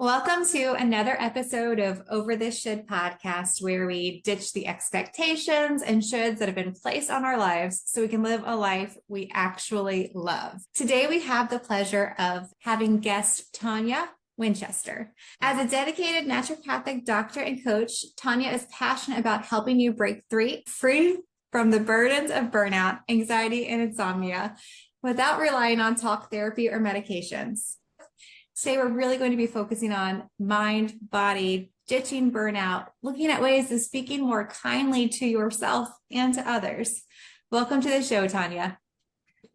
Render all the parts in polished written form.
Welcome to another episode of Over This Should podcast, where we ditch the expectations and shoulds that have been placed on our lives so we can live a life we actually love. Today, we have the pleasure of having guest Tonia Winchester. As a dedicated naturopathic doctor and coach, Tonia is passionate about helping you break free from the burdens of burnout, anxiety, and insomnia without relying on talk therapy or medications. Today, we're really going to be focusing on mind, body, ditching burnout, looking at ways of speaking more kindly to yourself and to others. Welcome to the show, Tonia.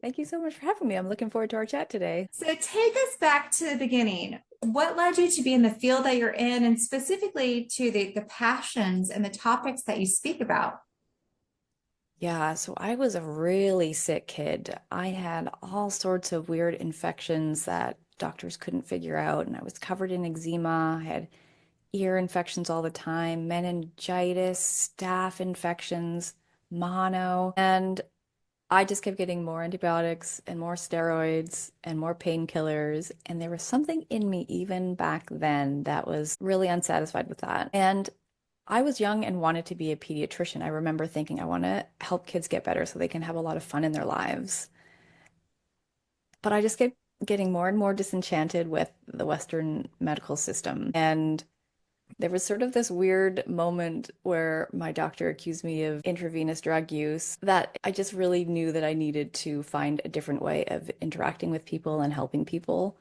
Thank you so much for having me. I'm looking forward to our chat today. So take us back to the beginning. What led you to be in the field that you're in, and specifically to the passions and the topics that you speak about? Yeah, so I was a really sick kid. I had all sorts of weird infections that doctors couldn't figure out, and I was covered in eczema. I had ear infections all the time, meningitis, staph infections, mono, and I just kept getting more antibiotics and more steroids and more painkillers. And there was something in me even back then that was really unsatisfied with that. And I was young and wanted to be a pediatrician. I remember thinking I want to help kids get better so they can have a lot of fun in their lives. But I just kept getting more and more disenchanted with the Western medical system. And there was sort of this weird moment where my doctor accused me of intravenous drug use that I just really knew that I needed to find a different way of interacting with people and helping people.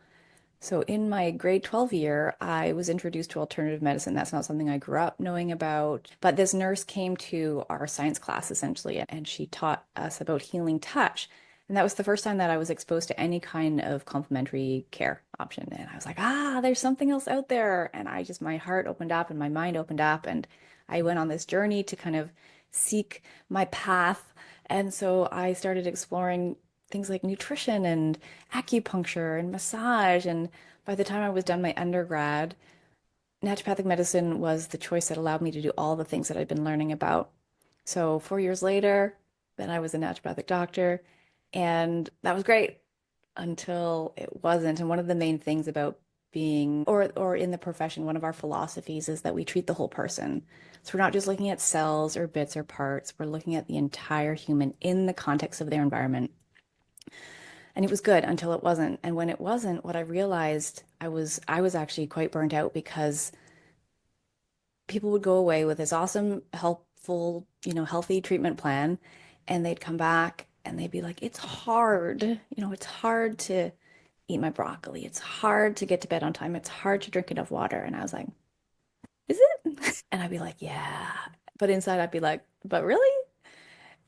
So in my grade 12 year, I was introduced to alternative medicine. That's not something I grew up knowing about. But this nurse came to our science class essentially, and she taught us about healing touch. And that was the first time that I was exposed to any kind of complementary care option. And I was like, there's something else out there. And my heart opened up and my mind opened up. And I went on this journey to kind of seek my path. And so I started exploring things like nutrition and acupuncture and massage. And by the time I was done my undergrad, naturopathic medicine was the choice that allowed me to do all the things that I'd been learning about. So 4 years later, then I was a naturopathic doctor, and that was great until it wasn't. And one of the main things about being or in the profession, one of our philosophies is that we treat the whole person. So we're not just looking at cells or bits or parts, we're looking at the entire human in the context of their environment. And it was good until it wasn't. And when it wasn't, what I realized, I was actually quite burnt out because people would go away with this awesome, helpful, healthy treatment plan, and they'd come back and they'd be like, it's hard, it's hard to eat my broccoli. It's hard to get to bed on time. It's hard to drink enough water. And I was like, is it? And I'd be like, yeah. But inside I'd be like, but really?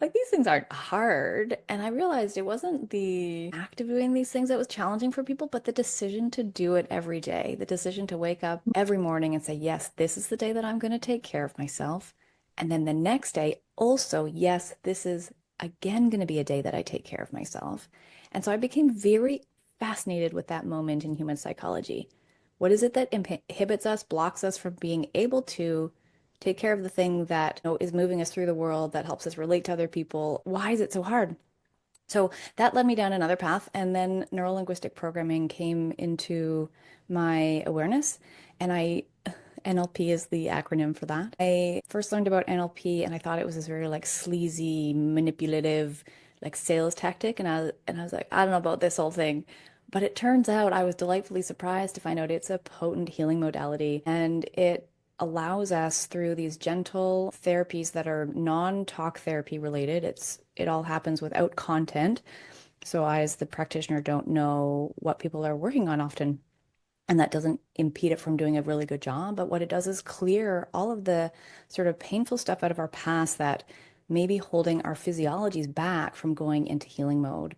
Like, these things aren't hard. And I realized it wasn't the act of doing these things that was challenging for people, but the decision to do it every day, the decision to wake up every morning and say, yes, this is the day that I'm going to take care of myself. And then the next day, also, yes, this is again going to be a day that I take care of myself. And so I became very fascinated with that moment in human psychology. What is it that inhibits us, blocks us from being able to take care of the thing that is moving us through the world, that helps us relate to other people? Why is it so hard? So that led me down another path. And then neuro-linguistic programming came into my awareness. And NLP is the acronym for that. I first learned about NLP and I thought it was this very sleazy, manipulative, sales tactic. And I was like, I don't know about this whole thing. But it turns out I was delightfully surprised to find out it's a potent healing modality, and it allows us through these gentle therapies that are non-talk therapy related. It all happens without content. So I, as the practitioner, don't know what people are working on often. And that doesn't impede it from doing a really good job. But what it does is clear all of the sort of painful stuff out of our past that may be holding our physiologies back from going into healing mode.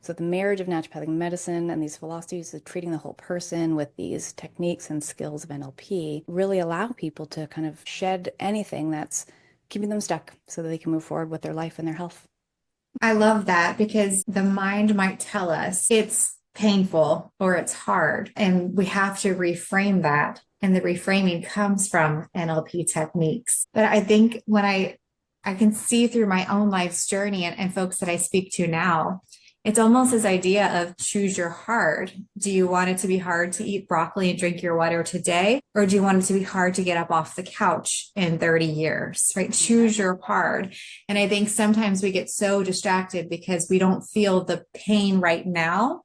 So the marriage of naturopathic medicine and these philosophies of treating the whole person with these techniques and skills of NLP really allow people to kind of shed anything that's keeping them stuck so that they can move forward with their life and their health. I love that, because the mind might tell us it's painful or it's hard, and we have to reframe that. And the reframing comes from NLP techniques. But I think when I can see through my own life's journey and folks that I speak to now, It's almost this idea of choose your hard. Do you want it to be hard to eat broccoli and drink your water today? Or do you want it to be hard to get up off the couch in 30 years, right? Choose your hard. And I think sometimes we get so distracted because we don't feel the pain right now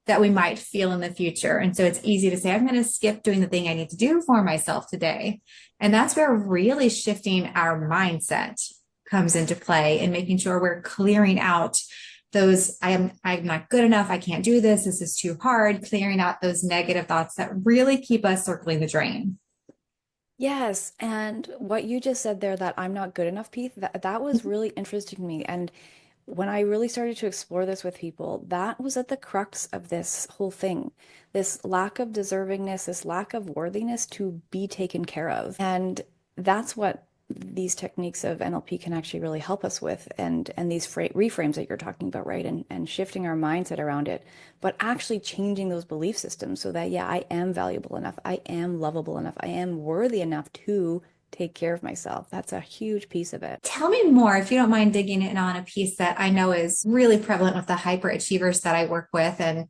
that we might feel in the future. And so it's easy to say, I'm going to skip doing the thing I need to do for myself today. And that's where really shifting our mindset comes into play and making sure we're clearing out those I'm not good enough, I can't do this is too hard, clearing out those negative thoughts that really keep us circling the drain. Yes, and what you just said there, that I'm not good enough piece, that was really interesting to me. And when I really started to explore this with people, that was at the crux of this whole thing. This lack of deservingness, this lack of worthiness to be taken care of. And that's what these techniques of NLP can actually really help us with, and these reframes that you're talking about, right? And shifting our mindset around it, but actually changing those belief systems so that, yeah, I am valuable enough, I am lovable enough, I am worthy enough to take care of myself. That's a huge piece of it. Tell me more, if you don't mind digging in on a piece that I know is really prevalent with the hyperachievers that I work with. And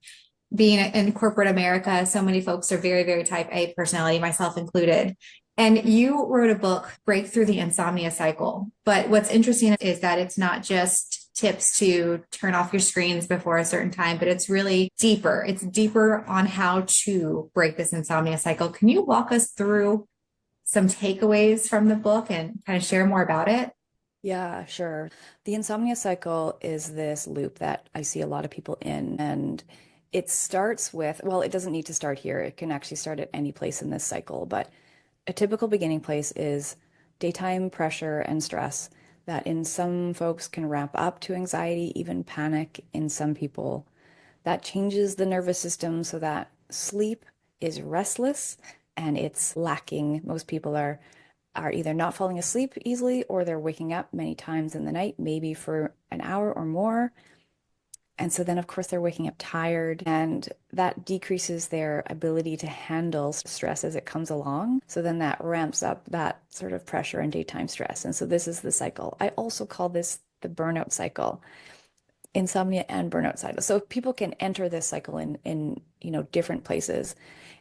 being in corporate America, so many folks are very, very type A personality, myself included. And you wrote a book, Break Through the Insomnia Cycle. But what's interesting is that it's not just tips to turn off your screens before a certain time, but it's really deeper. It's deeper on how to break this insomnia cycle. Can you walk us through some takeaways from the book and kind of share more about it? Yeah, sure. The insomnia cycle is this loop that I see a lot of people in, and it starts with, well, it doesn't need to start here. It can actually start at any place in this cycle, but a typical beginning place is daytime pressure and stress that in some folks can ramp up to anxiety, even panic in some people. That changes the nervous system so that sleep is restless and it's lacking. Most people are either not falling asleep easily or they're waking up many times in the night, maybe for an hour or more. And so then, of course, they're waking up tired, and that decreases their ability to handle stress as it comes along. So then that ramps up that sort of pressure and daytime stress. And so this is the cycle. I also call this the burnout cycle, insomnia and burnout cycle. So people can enter this cycle in different places.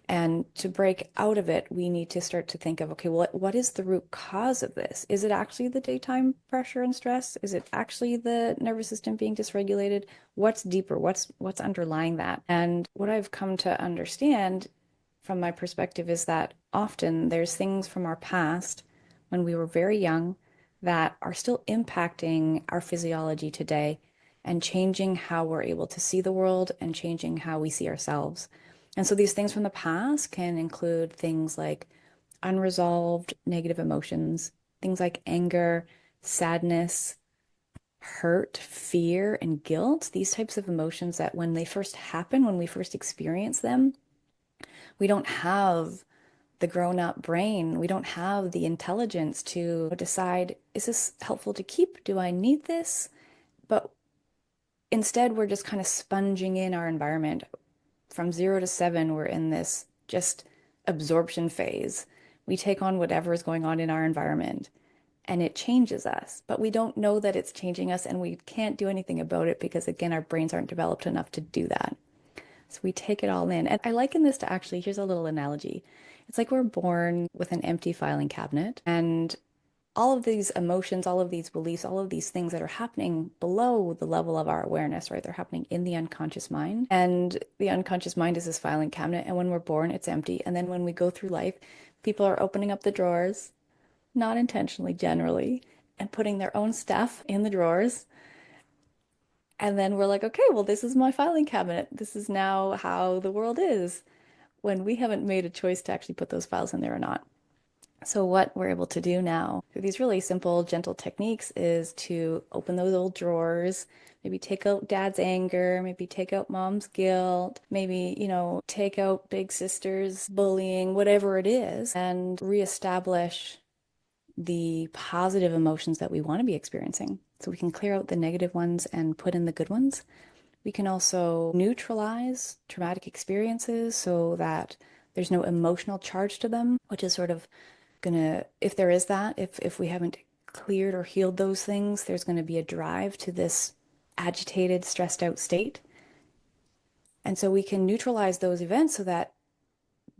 And to break out of it, we need to start to think of, okay, well, what is the root cause of this? Is it actually the daytime pressure and stress? Is it actually the nervous system being dysregulated? What's deeper? What's underlying that? And what I've come to understand from my perspective is that often there's things from our past when we were very young that are still impacting our physiology today and changing how we're able to see the world and changing how we see ourselves. And so these things from the past can include things like unresolved negative emotions, things like anger, sadness, hurt, fear, and guilt. These types of emotions that when they first happen, when we first experience them, we don't have the grown-up brain. We don't have the intelligence to decide, is this helpful to keep? Do I need this? But instead, we're just kind of sponging in our environment. From 0 to 7, we're in this just absorption phase. We take on whatever is going on in our environment and it changes us, but we don't know that it's changing us and we can't do anything about it because, again, our brains aren't developed enough to do that. So we take it all in. And I liken this to actually, here's a little analogy. It's like we're born with an empty filing cabinet, and all of these emotions, all of these beliefs, all of these things that are happening below the level of our awareness, right? They're happening in the unconscious mind. And the unconscious mind is this filing cabinet. And when we're born, it's empty. And then when we go through life, people are opening up the drawers, not intentionally, generally, and putting their own stuff in the drawers. And then we're like, okay, well, this is my filing cabinet. This is now how the world is, when we haven't made a choice to actually put those files in there or not. So what we're able to do now through these really simple, gentle techniques is to open those old drawers, maybe take out dad's anger, maybe take out mom's guilt, maybe, take out big sister's bullying, whatever it is, and reestablish the positive emotions that we want to be experiencing. So we can clear out the negative ones and put in the good ones. We can also neutralize traumatic experiences so that there's no emotional charge to them, which is sort of gonna, if there is that, if we haven't cleared or healed those things, there's gonna be a drive to this agitated, stressed out state. And so we can neutralize those events so that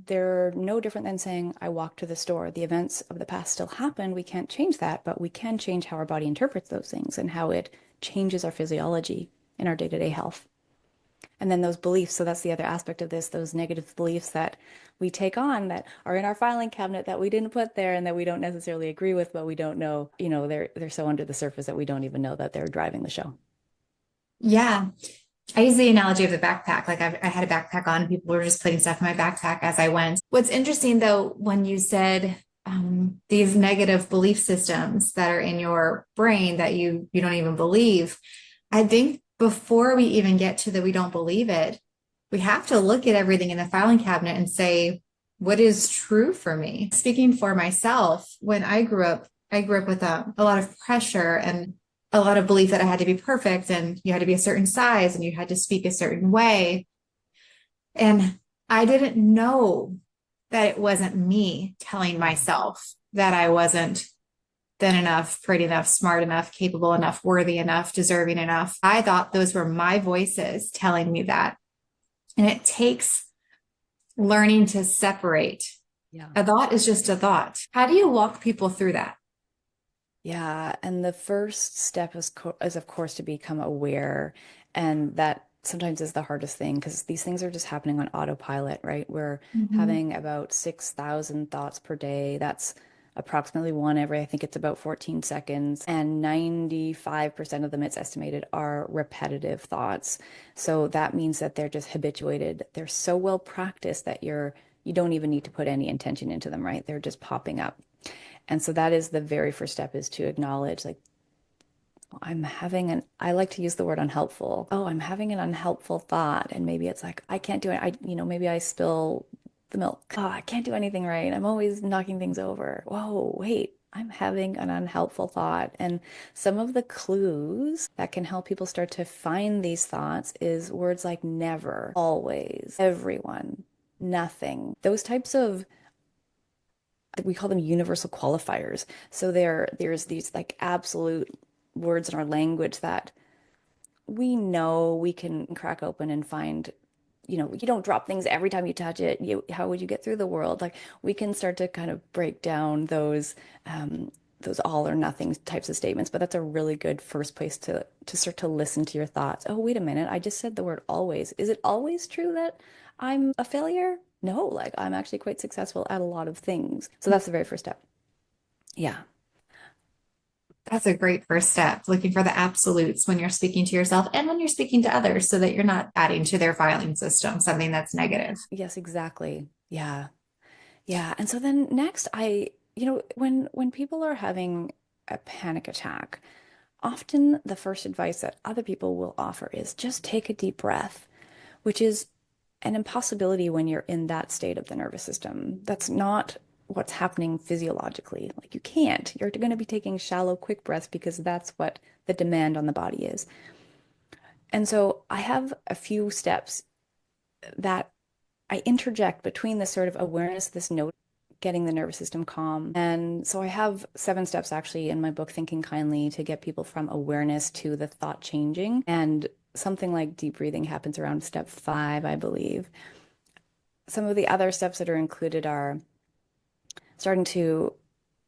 they're no different than saying, I walked to the store. The events of the past still happen. We can't change that, but we can change how our body interprets those things and how it changes our physiology in our day-to-day health. And then those beliefs, so that's the other aspect of this, those negative beliefs that we take on that are in our filing cabinet that we didn't put there and that we don't necessarily agree with, but we don't know, they're so under the surface that we don't even know that they're driving the show. Yeah. I use the analogy of the backpack. Like I had a backpack on, people were just putting stuff in my backpack as I went. What's interesting though, when you said these negative belief systems that are in your brain that you don't even believe, I think before we even get to the we don't believe it, we have to look at everything in the filing cabinet and say, what is true for me? Speaking for myself, when I grew up with a lot of pressure and a lot of belief that I had to be perfect and you had to be a certain size and you had to speak a certain way. And I didn't know that it wasn't me telling myself that I wasn't thin enough, pretty enough, smart enough, capable enough, worthy enough, deserving enough. I thought those were my voices telling me that. And it takes learning to separate. Yeah. A thought is just a thought. How do you walk people through that? Yeah, and the first step is of course to become aware, and that sometimes is the hardest thing because these things are just happening on autopilot, right? We're Mhm. having about 6,000 thoughts per day. That's approximately one every, I think it's about 14 seconds, and 95% of them, it's estimated, are repetitive thoughts. So that means that they're just habituated. They're so well practiced that you don't even need to put any intention into them, right? They're just popping up. And so that is the very first step, is to acknowledge, like, I like to use the word unhelpful. Oh, I'm having an unhelpful thought. And maybe it's like, I can't do it. Maybe I spill the milk. Oh, I can't do anything right. I'm always knocking things over. Whoa, wait, I'm having an unhelpful thought. And some of the clues that can help people start to find these thoughts is words like never, always, everyone, nothing. Those types of, we call them universal qualifiers. So there's these like absolute words in our language that we know we can crack open and find, you don't drop things every time you touch it. How would you get through the world? Like, we can start to kind of break down those all or nothing types of statements, but that's a really good first place to start to listen to your thoughts. Oh, wait a minute, I just said the word always. Is it always true that I'm a failure? No, like, I'm actually quite successful at a lot of things. So that's the very first step. Yeah. That's a great first step, looking for the absolutes when you're speaking to yourself and when you're speaking to others so that you're not adding to their filing system something that's negative. Yes, exactly. Yeah. Yeah. And so then next, when people are having a panic attack, often the first advice that other people will offer is just take a deep breath, which is an impossibility when you're in that state of the nervous system. That's not what's happening physiologically. Like, you can't. You're going to be taking shallow, quick breaths because that's what the demand on the body is. And so I have a few steps that I interject between this sort of awareness, this note, getting the nervous system calm. And so I have 7 steps actually in my book, Thinking Kindly, to get people from awareness to the thought changing. And something like deep breathing happens around step 5, I believe. Some of the other steps that are included are starting to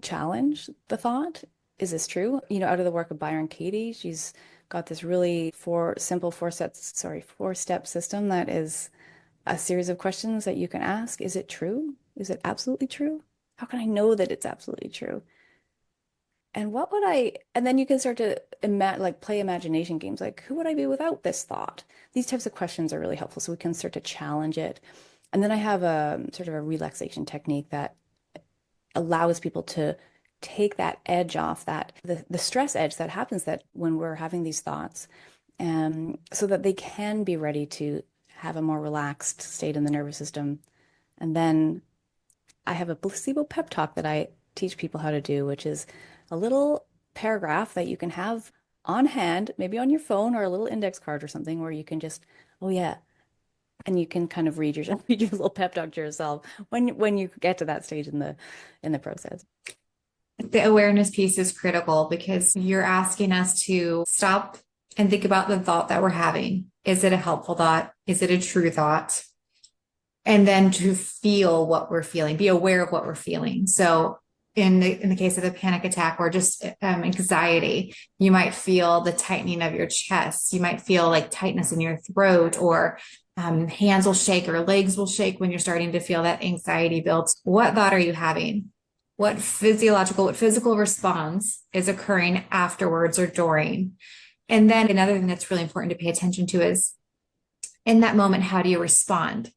challenge the thought. Is this true? Out of the work of Byron Katie, she's got this really four-step system that is a series of questions that you can ask. Is it true? Is it absolutely true? How can I know that it's absolutely true? And then you can start to play imagination games, like, who would I be without this thought? These types of questions are really helpful so we can start to challenge it. And then I have a sort of a relaxation technique that allows people to take that edge off, that the stress edge that happens that when we're having these thoughts, so that they can be ready to have a more relaxed state in the nervous system. And then I have a placebo pep talk that I teach people how to do, which is a little paragraph that you can have on hand, maybe on your phone or a little index card or something, where you can just, oh yeah, and you can kind of read your little pep talk to yourself when you get to that stage in the process. The awareness piece is critical because you're asking us to stop and think about the thought that we're having. Is it a helpful thought? Is it a true thought? And then to feel what we're feeling, be aware of what we're feeling. So in the case of a panic attack or just anxiety, you might feel the tightening of your chest. You might feel like tightness in your throat, or hands will shake or legs will shake when you're starting to feel that anxiety build. What thought are you having? What physical response is occurring afterwards or during? And then another thing that's really important to pay attention to is in that moment, how do you respond?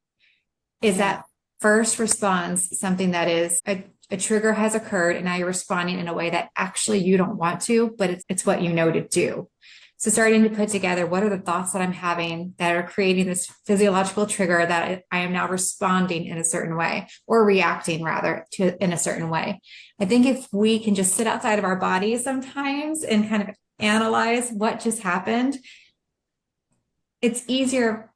Is Yeah. that first response something that is a trigger has occurred and now you're responding in a way that actually you don't want to, but it's what you know to do. So starting to put together, what are the thoughts that I'm having that are creating this physiological trigger that I am now responding in a certain way, or reacting rather to in a certain way. I think if we can just sit outside of our bodies sometimes and kind of analyze what just happened, it's easier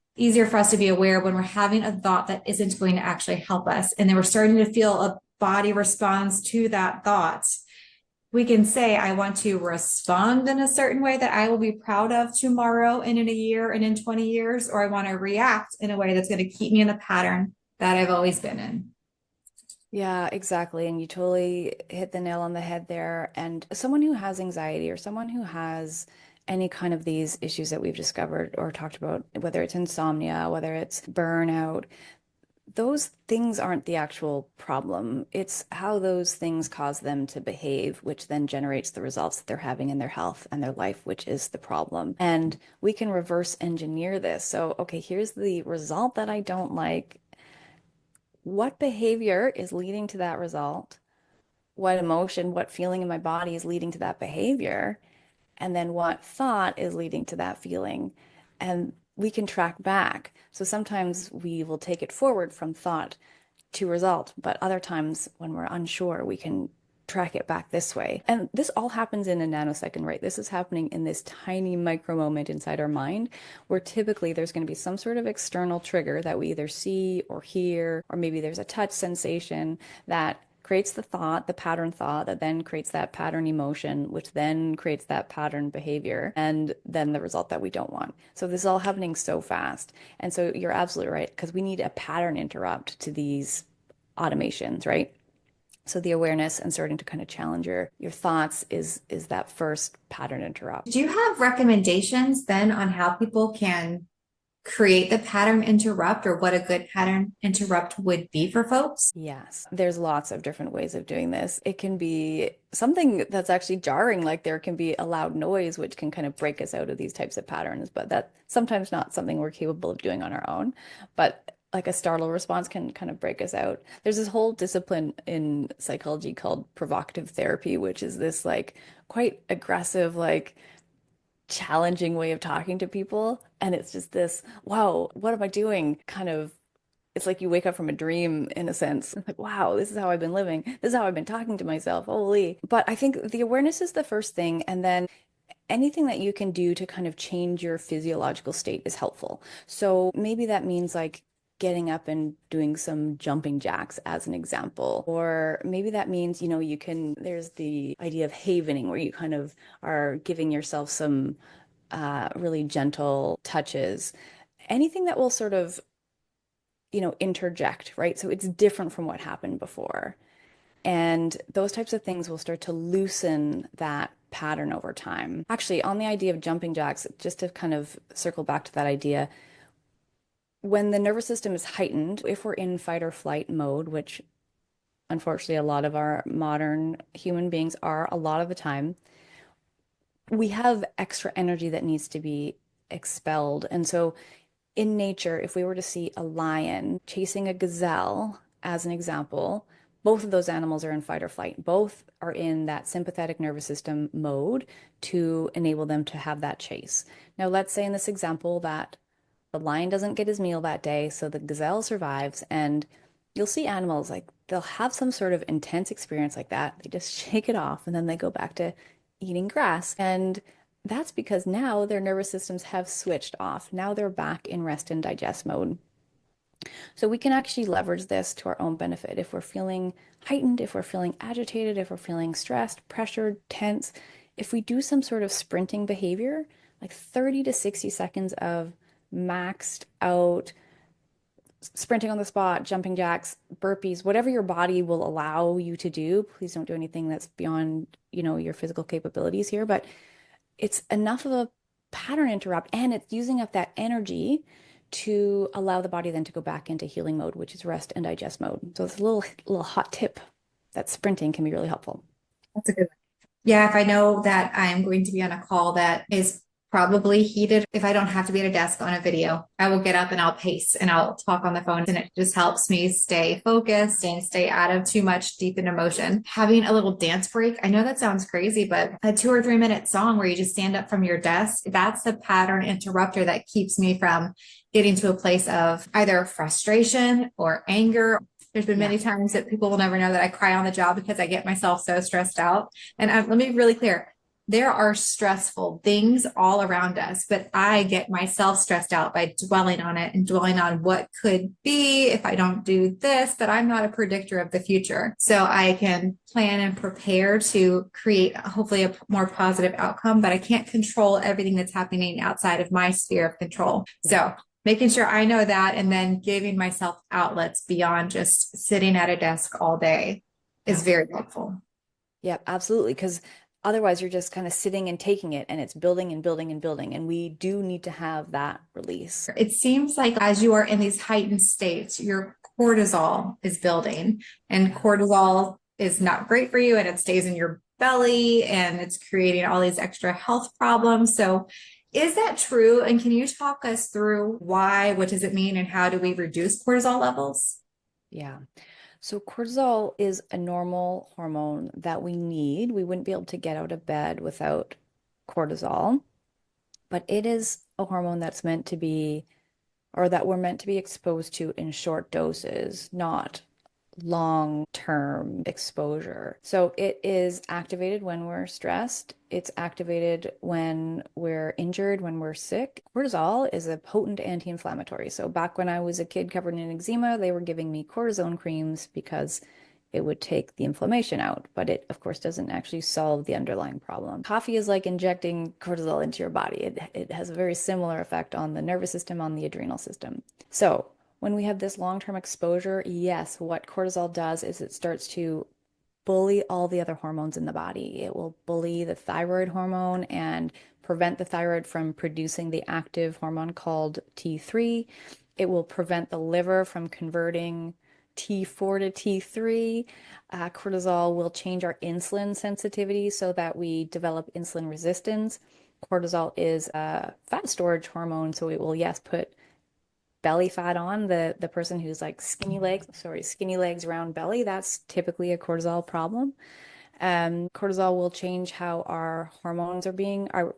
for us to be aware when we're having a thought that isn't going to actually help us. And then we're starting to feel a body response to that thought. We can say, I want to respond in a certain way that I will be proud of tomorrow and in a year and in 20 years, or I want to react in a way that's going to keep me in the pattern that I've always been in. Yeah, exactly. And you totally hit the nail on the head there. And someone who has anxiety or someone who has any kind of these issues that we've discovered or talked about, whether it's insomnia, whether it's burnout, those things aren't the actual problem. It's how those things cause them to behave, which then generates the results that they're having in their health and their life, which is the problem. And we can reverse engineer this. So, okay, here's the result that I don't like. What behavior is leading to that result? What emotion, what feeling in my body is leading to that behavior? And then what thought is leading to that feeling? And we can track back. So sometimes we will take it forward from thought to result, but other times when we're unsure, we can track it back this way. And this all happens in a nanosecond, right? This is happening in this tiny micro moment inside our mind, where typically there's going to be some sort of external trigger that we either see or hear, or maybe there's a touch sensation that creates the thought, the pattern thought that then creates that pattern emotion, which then creates that pattern behavior, and then the result that we don't want. So this is all happening so fast. And so you're absolutely right, because we need a pattern interrupt to these automations, right? So the awareness and starting to kind of challenge your thoughts is that first pattern interrupt. Do you have recommendations then on how people can create the pattern interrupt, or what a good pattern interrupt would be for folks? Yes, there's lots of different ways of doing this. It can be something that's actually jarring, like there can be a loud noise, which can kind of break us out of these types of patterns, but that's sometimes not something we're capable of doing on our own. But like a startle response can kind of break us out. There's this whole discipline in psychology called provocative therapy, which is this like quite aggressive, like challenging way of talking to people. And it's just this, wow, what am I doing? Kind of, it's like you wake up from a dream in a sense. It's like, wow, this is how I've been living. This is how I've been talking to myself. Holy. But I think the awareness is the first thing. And then anything that you can do to kind of change your physiological state is helpful. So maybe that means like getting up and doing some jumping jacks as an example. Or maybe that means, you can, there's the idea of havening where you kind of are giving yourself some really gentle touches. Anything that will sort of, interject, right? So it's different from what happened before. And those types of things will start to loosen that pattern over time. Actually, on the idea of jumping jacks, just to kind of circle back to that idea, when the nervous system is heightened, if we're in fight or flight mode, which unfortunately a lot of our modern human beings are a lot of the time, we have extra energy that needs to be expelled. And so in nature, if we were to see a lion chasing a gazelle, as an example, both of those animals are in fight or flight. Both are in that sympathetic nervous system mode to enable them to have that chase. Now, let's say in this example that the lion doesn't get his meal that day, so the gazelle survives, and you'll see animals like they'll have some sort of intense experience like that. They just shake it off and then they go back to eating grass. And that's because now their nervous systems have switched off. Now they're back in rest and digest mode. So we can actually leverage this to our own benefit. If we're feeling heightened, if we're feeling agitated, if we're feeling stressed, pressured, tense, if we do some sort of sprinting behavior, like 30 to 60 seconds of maxed out sprinting on the spot, jumping jacks, burpees, whatever your body will allow you to do. Please don't do anything that's beyond, your physical capabilities here, but it's enough of a pattern interrupt and it's using up that energy to allow the body then to go back into healing mode, which is rest and digest mode. So it's a little hot tip that sprinting can be really helpful. That's a good one. Yeah, if I know that I'm going to be on a call that is probably heated, if I don't have to be at a desk on a video, I will get up and I'll pace and I'll talk on the phone. And it just helps me stay focused and stay out of too much deep in emotion. Having a little dance break, I know that sounds crazy, but a 2 or 3 minute song where you just stand up from your desk, that's the pattern interrupter that keeps me from getting to a place of either frustration or anger. There's been many times that people will never know that I cry on the job because I get myself so stressed out. And let me be really clear. There are stressful things all around us, but I get myself stressed out by dwelling on it and dwelling on what could be if I don't do this, but I'm not a predictor of the future. So I can plan and prepare to create hopefully a more positive outcome, but I can't control everything that's happening outside of my sphere of control. So making sure I know that and then giving myself outlets beyond just sitting at a desk all day is very helpful. Yeah, absolutely. Because otherwise, you're just kind of sitting and taking it, and it's building and building and building. And we do need to have that release. It seems like as you are in these heightened states, your cortisol is building, and cortisol is not great for you, and it stays in your belly, and it's creating all these extra health problems. So, is that true? And can you talk us through why, what does it mean, and how do we reduce cortisol levels? Yeah. So cortisol is a normal hormone that we need. We wouldn't be able to get out of bed without cortisol, but it is a hormone that's meant to be, or that we're meant to be exposed to in short doses, not long-term exposure. So it is activated when we're stressed. It's activated when we're injured, when we're sick. Cortisol is a potent anti-inflammatory. So back when I was a kid covered in eczema, they were giving me cortisone creams because it would take the inflammation out, but it, of course, doesn't actually solve the underlying problem. Coffee is like injecting cortisol into your body. It has a very similar effect on the nervous system, on the adrenal system. So when we have this long-term exposure, yes, what cortisol does is it starts to bully all the other hormones in the body. It will bully the thyroid hormone and prevent the thyroid from producing the active hormone called T3. It will prevent the liver from converting T4 to T3. Cortisol will change our insulin sensitivity so that we develop insulin resistance. Cortisol is a fat storage hormone, so it will, yes, put belly fat on the person who's like skinny legs, round belly. That's typically a cortisol problem. Cortisol will change how our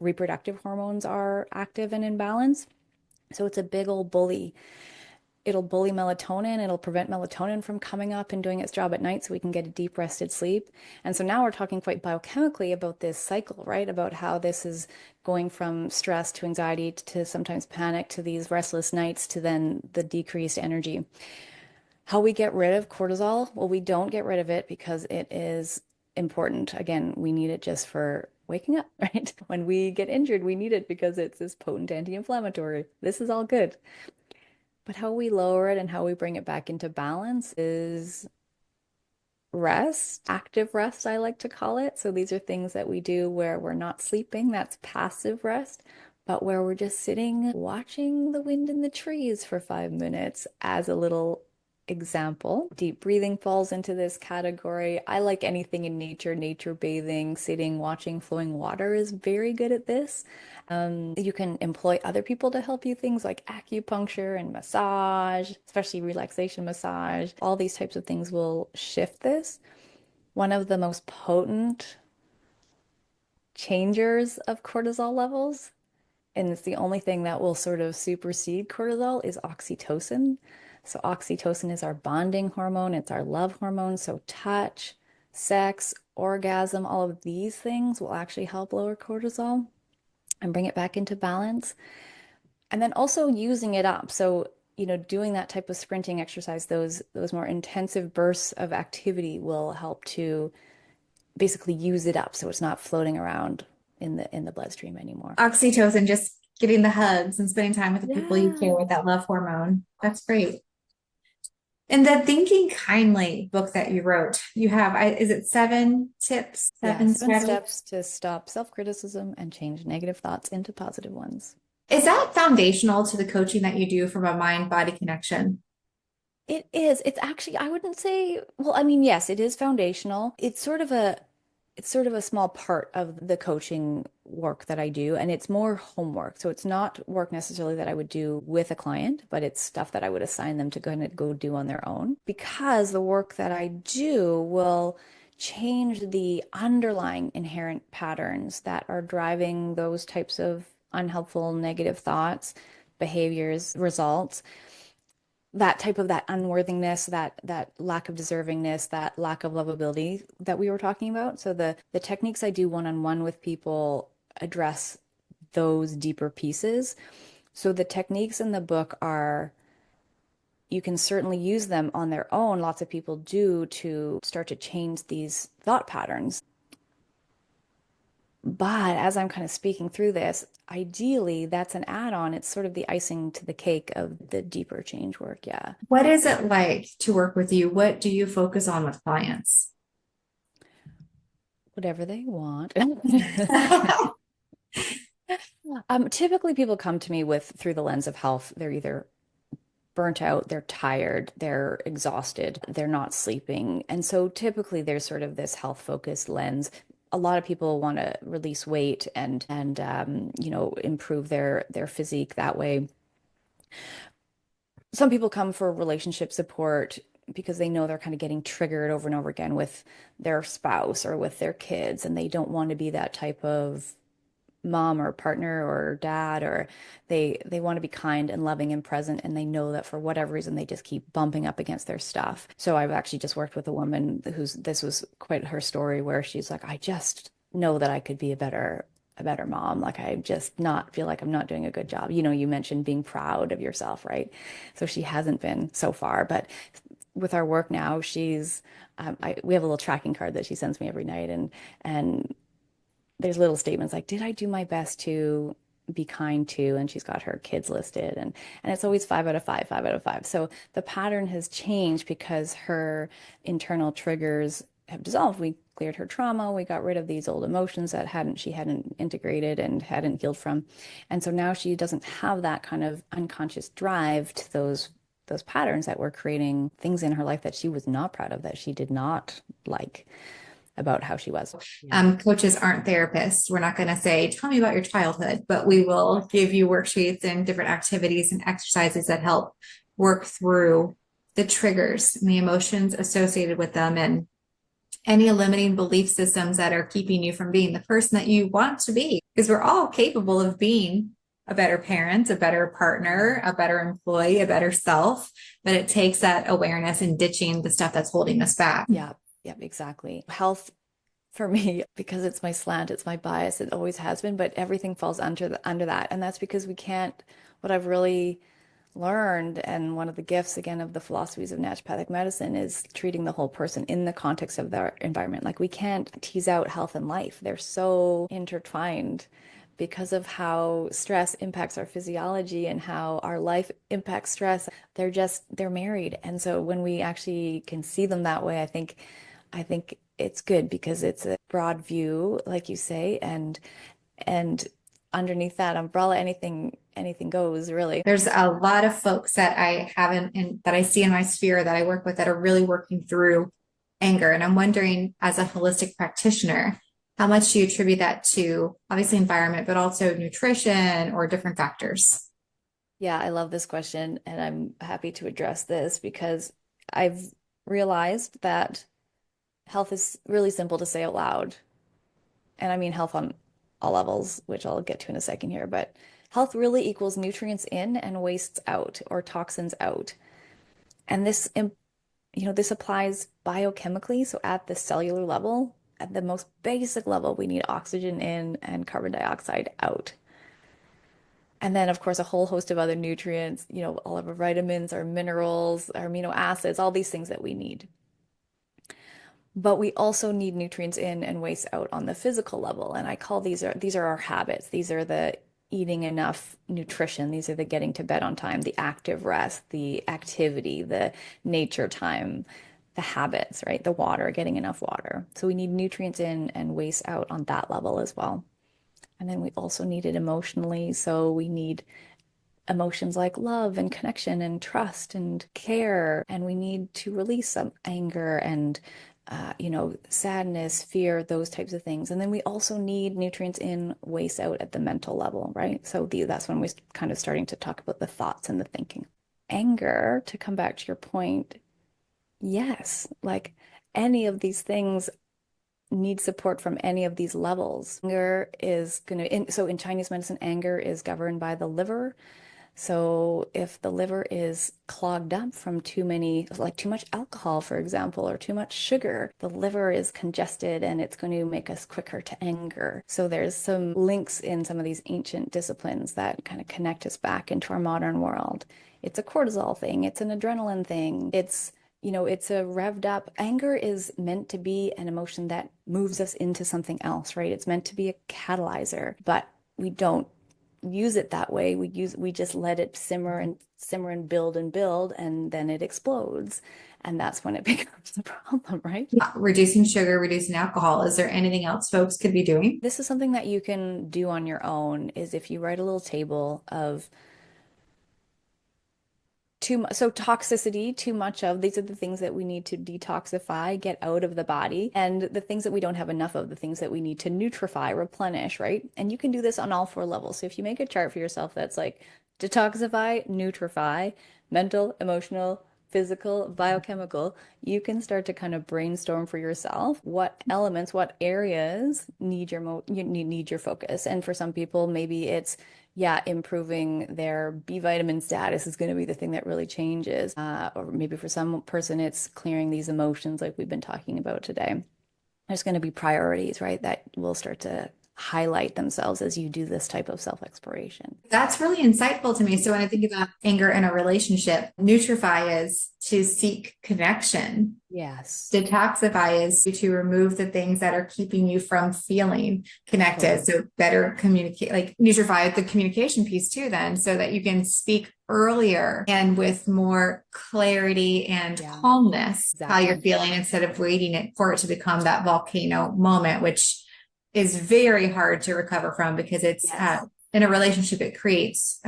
reproductive hormones are active and in balance. So it's a big old bully. It'll bully melatonin. It'll prevent melatonin from coming up and doing its job at night so we can get a deep rested sleep. And so now we're talking quite biochemically about this cycle, right? About how this is going from stress to anxiety to sometimes panic to these restless nights to then the decreased energy. How we get rid of cortisol? Well, we don't get rid of it because it is important. Again, we need it just for waking up, right? When we get injured, we need it because it's this potent anti-inflammatory. This is all good. But how we lower it and how we bring it back into balance is rest, active rest, I like to call it. So these are things that we do where we're not sleeping, that's passive rest, but where we're just sitting watching the wind in the trees for 5 minutes as a little example. Deep breathing falls into this category. I like anything in nature, nature bathing, sitting, watching flowing water is very good at this. You can employ other people to help you, things like acupuncture and massage, especially relaxation massage. All these types of things will shift this. One of the most potent changers of cortisol levels, and it's the only thing that will sort of supersede cortisol, is oxytocin. So oxytocin is our bonding hormone, it's our love hormone. So touch, sex, orgasm, all of these things will actually help lower cortisol and bring it back into balance. And then also using it up. So, doing that type of sprinting exercise, those more intensive bursts of activity will help to basically use it up so it's not floating around in the bloodstream anymore. Oxytocin, just getting the hugs and spending time with the people you care Yeah. with, that love hormone. That's great. And the Thinking Kindly book that you wrote, you have, is it 7 tips, Yeah, seven 7 steps strategies? to stop self-criticism and change negative thoughts into positive ones. Is that foundational to the coaching that you do from a mind body connection? It is. It's actually, I wouldn't say, well, I mean, yes, it is foundational. It's sort of a small part of the coaching work that I do, and it's more homework. So it's not work necessarily that I would do with a client, but it's stuff that I would assign them to kind of go do on their own. Because the work that I do will change the underlying inherent patterns that are driving those types of unhelpful, negative thoughts, behaviors, results, that type of that unworthiness, that lack of deservingness, that lack of lovability that we were talking about. So the techniques I do one-on-one with people address those deeper pieces. So the techniques in the book are, you can certainly use them on their own. Lots of people do, to start to change these thought patterns. But as I'm kind of speaking through this, ideally that's an add-on. It's sort of the icing to the cake of the deeper change work. Yeah. What is it like to work with you? What do you focus on with clients? Whatever they want. Typically people come to me with through the lens of health. They're either burnt out, they're tired, they're exhausted, they're not sleeping. And so typically there's sort of this health focused lens. A lot of people want to release weight and improve their physique that way. Some people come for relationship support because they know they're kind of getting triggered over and over again with their spouse or with their kids, and they don't want to be that type of mom or partner or dad, or they want to be kind and loving and present, and they know that for whatever reason they just keep bumping up against their stuff. So I've actually just worked with a woman who's, this was quite her story, where she's like, I just know that I could be a better mom. Like, I just not feel like I'm not doing a good job. You mentioned being proud of yourself, right? So she hasn't been so far, but with our work now, she's we have a little tracking card that she sends me every night, and there's little statements like, did I do my best to be kind to? And she's got her kids listed, and it's always 5 out of 5, 5 out of 5. So the pattern has changed because her internal triggers have dissolved. We cleared her trauma. We got rid of these old emotions that she hadn't integrated and hadn't healed from. And so now she doesn't have that kind of unconscious drive to those patterns that were creating things in her life that she was not proud of, that she did not like about how she was. Yeah. Coaches aren't therapists. We're not going to say, tell me about your childhood, but we will give you worksheets and different activities and exercises that help work through the triggers and the emotions associated with them, and any limiting belief systems that are keeping you from being the person that you want to be. Because we're all capable of being a better parent, a better partner, a better employee, a better self. But it takes that awareness and ditching the stuff that's holding us back. Yeah, yeah, exactly. Health for me, because it's my slant, it's my bias, it always has been, but everything falls under that. And that's because we can't, what I've really learned, and one of the gifts again of the philosophies of naturopathic medicine, is treating the whole person in the context of their environment. Like, we can't tease out health and life. They're so intertwined because of how stress impacts our physiology and how our life impacts stress. They're married. And so when we actually can see them that way, I think it's good, because it's a broad view, like you say, and underneath that umbrella, anything goes, really. There's a lot of folks that I haven't, and that I see in my sphere that I work with, that are really working through anger. And I'm wondering, as a holistic practitioner, how much do you attribute that to obviously environment, but also nutrition or different factors? Yeah, I love this question, and I'm happy to address this because I've realized that health is really simple to say out loud. And I mean health on all levels, which I'll get to in a second here, but health really equals nutrients in and wastes out, or toxins out. And this applies biochemically. So at the cellular level, at the most basic level, we need oxygen in and carbon dioxide out. And then, of course, a whole host of other nutrients, all of our vitamins, our minerals, our amino acids, all these things that we need. But we also need nutrients in and waste out on the physical level. And I call these are our habits. These are the eating enough nutrition. These are the getting to bed on time, the active rest, the activity, the nature time, the habits, right? The water, getting enough water. So we need nutrients in and waste out on that level as well. And then we also need it emotionally. So we need emotions like love and connection and trust and care. And we need to release some anger and, sadness, fear, those types of things. And then we also need nutrients in, waste out at the mental level, right? So that's when we're kind of starting to talk about the thoughts and the thinking. Anger, to come back to your point, yes, like any of these things need support from any of these levels. Anger is going to, so in Chinese medicine, anger is governed by the liver. So if the liver is clogged up from too many, like too much alcohol, for example, or too much sugar, the liver is congested and it's going to make us quicker to anger. So there's some links in some of these ancient disciplines that kind of connect us back into our modern world. It's a cortisol thing, it's an adrenaline thing, it's a revved up. Anger is meant to be an emotion that moves us into something else, right? It's meant to be a catalyzer, but we don't use it that way. We just let it simmer and build, and then it explodes. And that's when it becomes a problem, right? Yeah, reducing sugar, reducing alcohol. Is there anything else folks could be doing? This is something that you can do on your own, is if you write a little table of too much, so toxicity, too much of, these are the things that we need to detoxify, get out of the body, and the things that we don't have enough of, the things that we need to nutrify, replenish, right? And you can do this on all four levels. So if you make a chart for yourself that's like detoxify, nutrify, mental, emotional, physical, biochemical, you can start to kind of brainstorm for yourself what elements, what areas need you need your focus. And for some people, maybe it's improving their B vitamin status is going to be the thing that really changes. Or maybe for some person, it's clearing these emotions like we've been talking about today. There's going to be priorities, right, that will start to highlight themselves as you do this type of self-exploration. That's really insightful to me. So when I think about anger in a relationship, nutrify is to seek connection. Yes. Detoxify is to remove the things that are keeping you from feeling connected. So better communicate, like nutrify the communication piece too, then, so that you can speak earlier and with more clarity and calmness, how you're feeling, instead of waiting for it to become that volcano moment, which is very hard to recover from, because it's in a relationship, it creates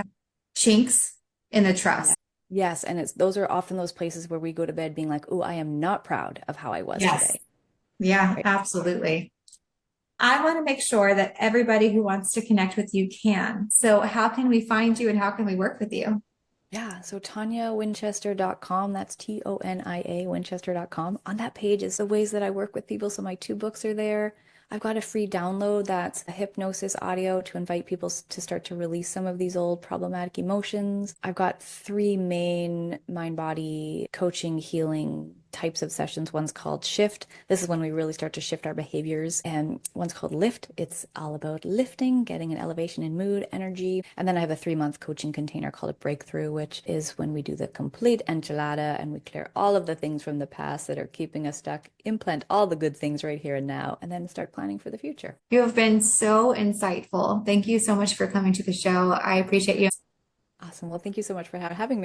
chinks in the trust. Yes, and those are often those places where we go to bed being like, "Oh, I am not proud of how I was today." Yeah, right. Absolutely. I want to make sure that everybody who wants to connect with you can. So how can we find you and how can we work with you? Yeah, so ToniaWinchester.com, that's Tonia Winchester.com. On that page is the ways that I work with people. So my 2 books are there. I've got a free download that's a hypnosis audio to invite people to start to release some of these old problematic emotions. I've got 3 main mind-body coaching healing types of sessions. One's called Shift. This is when we really start to shift our behaviors. And one's called Lift. It's all about lifting, getting an elevation in mood, energy. And then I have a 3-month coaching container called a Breakthrough, which is when we do the complete enchilada and we clear all of the things from the past that are keeping us stuck, implant all the good things right here and now, and then start planning for the future. You have been so insightful. Thank you so much for coming to the show. I appreciate you. Awesome. Well, thank you so much for having me.